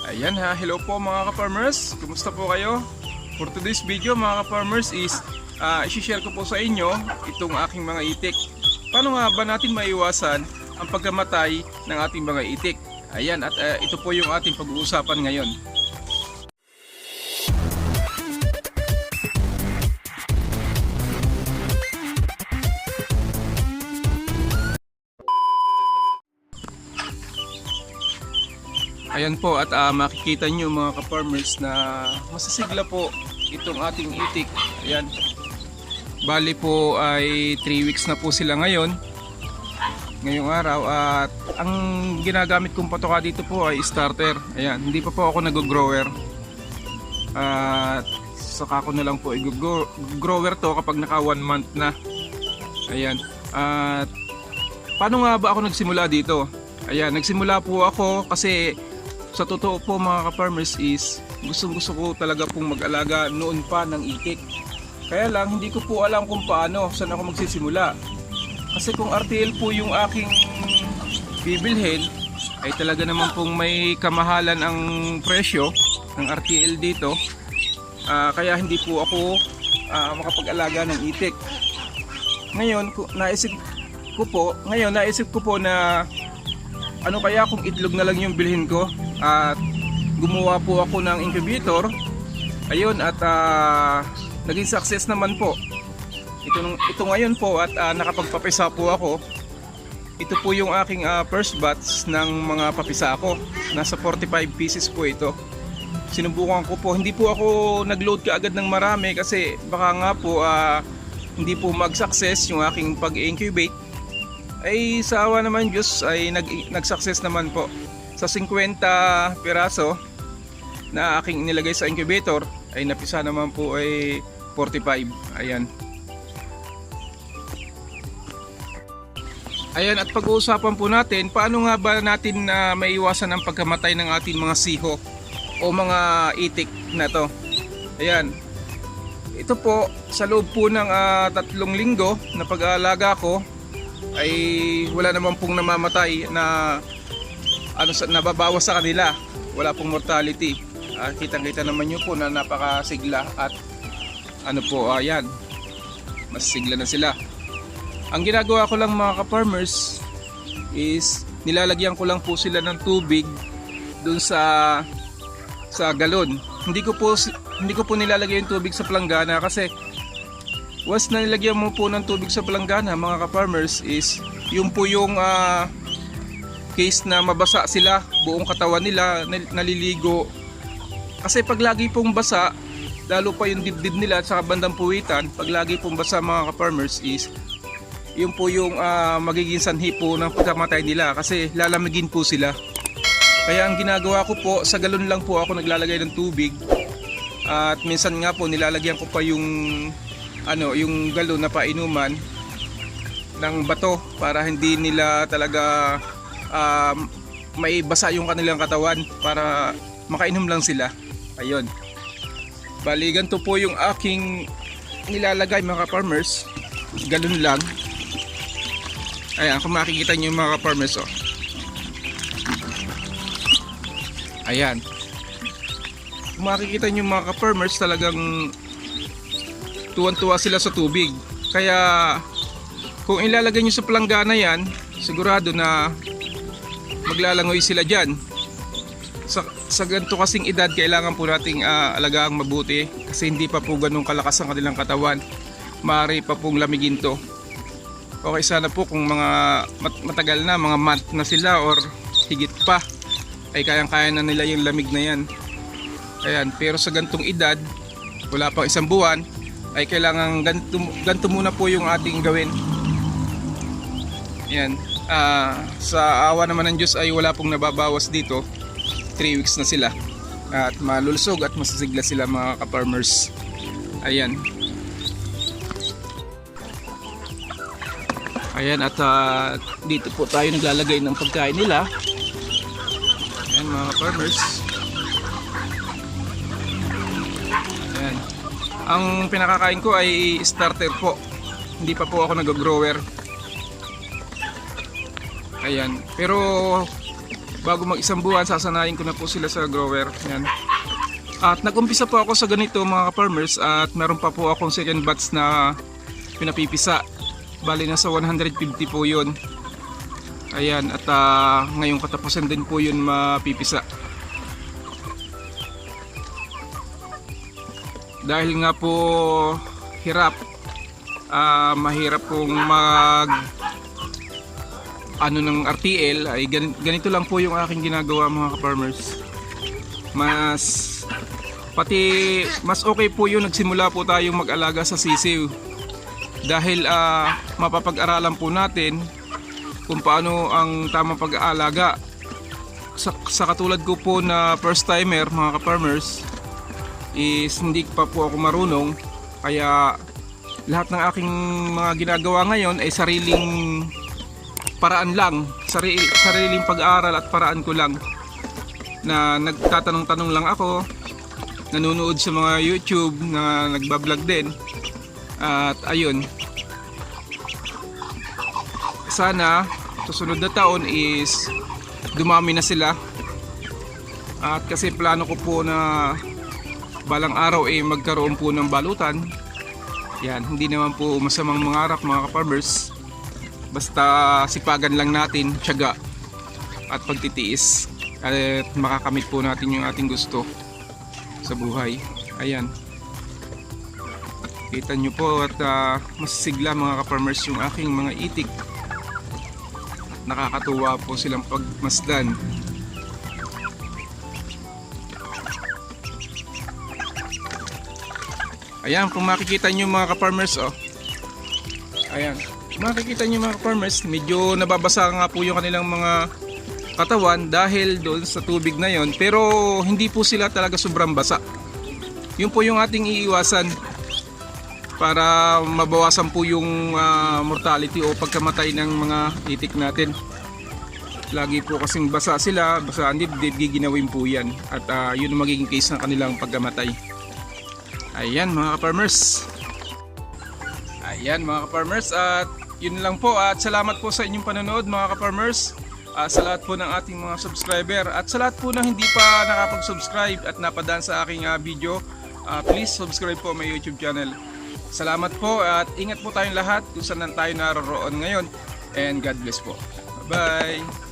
Ayan ha, hello po mga ka-farmers. Kumusta po kayo? For today's video mga ka-farmers is isi-share ko po sa inyo itong aking mga itik. Paano nga ba natin maiwasan ang pagkamatay ng ating mga itik? Ayan, at ito po yung ating pag-uusapan ngayon. Ayan po, at makikita nyo mga ka-farmers na masasigla po itong ating itik. Ayan, bali po ay 3 weeks na po sila ngayong araw, at ang ginagamit kong patoka dito po ay starter. Ayan, hindi pa po ako nag-grower, at saka ko na lang po i-grower to kapag naka 1 month na. Ayan, at paano nga ba ako nagsimula dito? Ayan, nagsimula po ako kasi sa totoo po mga ka-farmers is gusto ko talaga pong mag-alaga noon pa ng itik. Kaya lang hindi ko po alam kung paano, saan ako magsisimula. Kasi kung RTL po yung aking bibilhin, ay talaga naman pong may kamahalan ang presyo ng RTL dito. Kaya hindi po ako makapag-alaga ng itik. Ngayon naisip ko po na ano kaya kung itlog na lang yung bilhin ko, at gumawa po ako ng incubator. Ayun, at naging success naman po ito ngayon po, at nakapagpapisa po ako. Ito po yung aking first batch ng mga papisa ko. Nasa 45 pieces po ito. Sinubukan ko po, hindi po ako nagload kaagad ng marami kasi baka nga po hindi po mag-success yung aking pag-incubate. Ay sa awa naman Diyos ay nag-success naman po. Sa 50 piraso na aking nilagay sa incubator ay napisa naman po ay 45. Ayan. Ayan, at pag-uusapan po natin paano nga ba natin maiwasan ang pagkamatay ng ating mga siho o mga itik na to. Ayan. Ito po sa loob po ng 3 linggo na pag-aalaga ko ay wala naman pong namamatay na nababawas sa kanila. Wala pong mortality. Kitang-kita naman nyo po na napakasigla, at ayan, mas sigla na sila. Ang ginagawa ko lang mga ka-farmers is nilalagyan ko lang po sila ng tubig dun sa galon. Hindi ko po nilalagay yung tubig sa planggana kasi once na nilagyan mo po ng tubig sa palanggana mga ka-farmers is yung po yung case na mabasa sila, buong katawan nila naliligo. Kasi pag lagi pong basa, lalo pa yung dibdib nila at saka bandang puwitan, pag lagi pong basa mga ka-farmers is yung po yung magiging sanhi po ng pagkamatay nila kasi lalamigin po sila. Kaya ang ginagawa ko po, sa galon lang po ako naglalagay ng tubig, at minsan nga po nilalagyan ko pa yung galon na painuman ng bato para hindi nila talaga may basa yung kanilang katawan, para makainom lang sila. Ayun, bali ganito po yung aking nilalagay mga farmers, galon lang. Ayan, kung makikita nyo mga farmers, oh. Ayan, kung makikita nyo mga farmers, talagang tuwan-tuwa sila sa tubig. Kaya kung ilalagay nyo sa palanggana yan, sigurado na maglalangoy sila dyan. Sa ganito kasing edad, kailangan po nating alagaang mabuti kasi hindi pa po ganun kalakas ang kanilang katawan. Maaari pa pong lamigin to. Okay, sana po kung mga matagal na, mga month na sila or higit pa, ay kayang-kaya na nila yung lamig na yan. Ayan, pero sa gantong edad, wala pang 1 buwan, ay kailangan ganito muna po yung ating gawin. Yan, sa awa naman ng Diyos ay wala pong nababawas dito. 3 weeks na sila at malulusog at masasigla sila mga ka-farmers. Ayan. Ayan, at dito po tayo naglalagay ng pagkain nila. Ayan mga ka-farmers. Ayan. Ang pinakakain ko ay starter po. Hindi pa po ako nag-grower. Ayan, pero bago mag isang buwan, sasanayin ko na po sila sa grower. Yan. At nag-umpisa po ako sa ganito mga ka-farmers, at meron pa po akong second batch na pinapipisa. Bali nasa 150 po yun. Ayan, at ngayong katapusan din po yun mapipisa. Dahil nga po hirap, mahirap pong ng RTL, ay ganito lang po yung aking ginagawa mga ka-farmers. Mas okay po yung nagsimula po tayong mag-alaga sa sisiw. Dahil mapapag-aralan po natin kung paano ang tamang pag-aalaga. Sa katulad ko po na first timer mga ka-farmers, is hindi pa po ako marunong, kaya lahat ng aking mga ginagawa ngayon ay sariling paraan lang, sariling pag-aaral at paraan ko lang, na nagtatanong-tanong lang ako, nanonood sa mga YouTube na nagbablog din, at ayun, sana susunod na taon is dumami na sila, at kasi plano ko po na balang araw magkaroon po ng balutan. Yan, hindi naman po masamang mangarap mga ka-farmers. Basta sipagan lang natin, tiyaga at pagtitiis, at makakamit po natin yung ating gusto sa buhay. Ayan, kita nyo po, at masisigla mga ka-farmers yung aking mga itik. Nakakatuwa po silang pagmasdan. Ayan, kung makikita nyo mga ka-farmers, ayan, makikita nyo mga ka-farmers, medyo nababasa nga po yung kanilang mga katawan dahil doon sa tubig na yon, pero hindi po sila talaga sobrang basa. Yun po yung ating iiwasan para mabawasan po yung mortality o pagkamatay ng mga itik natin. Lagi po kasing basa sila, basa ang dibdib, giginawin po yan, at yun ang magiging case ng kanilang pagkamatay. Ayan mga ka-farmers. Ayan mga ka-farmers, at yun lang po, at salamat po sa inyong panonood mga ka-farmers, sa lahat po ng ating mga subscriber, at sa lahat po ng hindi pa nakapag-subscribe at napadaan sa aking video, please subscribe po my YouTube channel. Salamat po, at ingat po tayong lahat kung saan tayo naroroon ngayon, and God bless po. Bye bye.